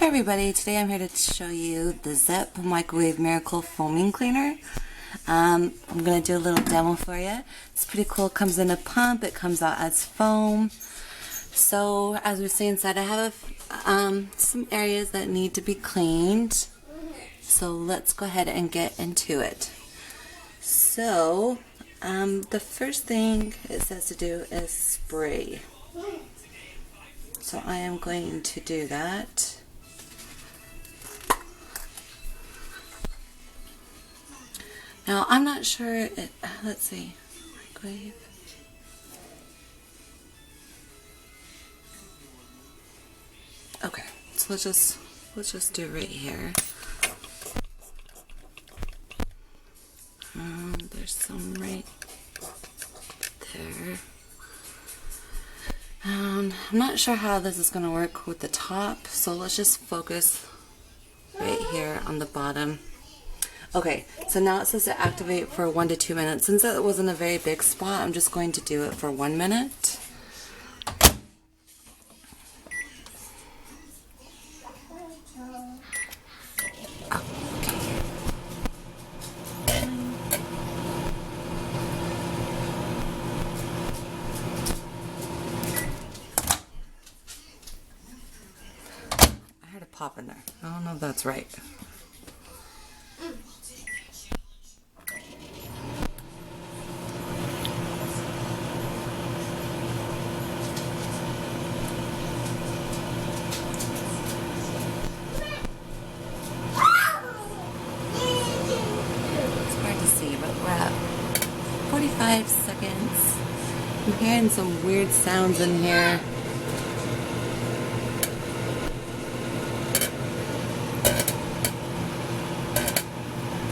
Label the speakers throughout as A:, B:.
A: Hey everybody, today I'm here to show you the ZEP Microwave Miracle Foaming Cleaner. I'm going to do a little demo for you. It's pretty cool. It comes in a pump. It comes out as foam. So as we see inside, I have some areas that need to be cleaned. So let's go ahead and get into it. So the first thing it says to do is spray. So I am going to do that. Now, I'm not sure, let's see, microwave. Okay, so let's just do it right here. There's some right there. I'm not sure how this is going to work with the top, so let's just focus right here on the bottom. Okay, so now it says to activate for 1 to 2 minutes. Since that wasn't a very big spot, I'm just going to do it for 1 minute. I heard a pop in there. I don't know if that's right. But we're at 45 seconds. I'm hearing some weird sounds in here.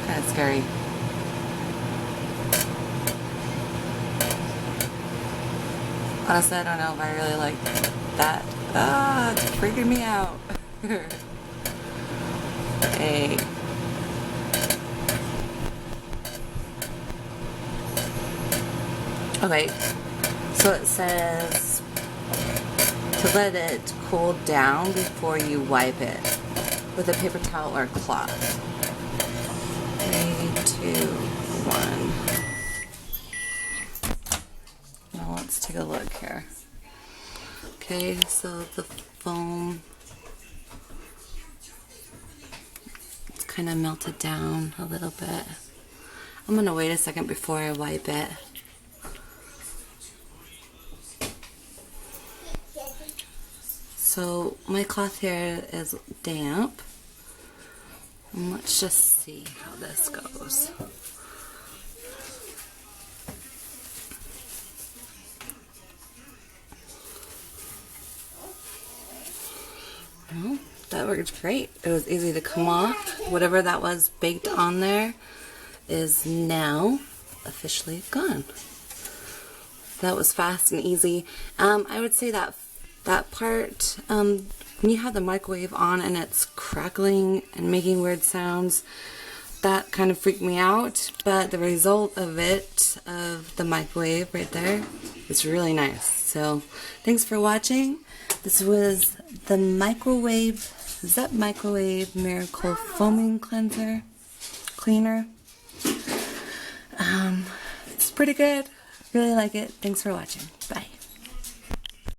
A: Kind of scary. Honestly, I don't know if I really like that. Ah, it's freaking me out. Hey. Okay, so it says to let it cool down before you wipe it with a paper towel or cloth. 3, 2, 1. Now let's take a look here. Okay, so the foam, it's kind of melted down a little bit. I'm going to wait a second before I wipe it. So my cloth here is damp, and let's just see how this goes. Well, that worked great. It was easy to come off. Whatever that was baked on there is now officially gone. That was fast and easy. I would say that part, when you have the microwave on and it's crackling and making weird sounds, that kind of freaked me out, but the result of it, of the microwave right there, is really nice. So, thanks for watching. This was the ZEP Microwave Miracle Foaming Cleaner. It's pretty good. Really like it. Thanks for watching. Bye.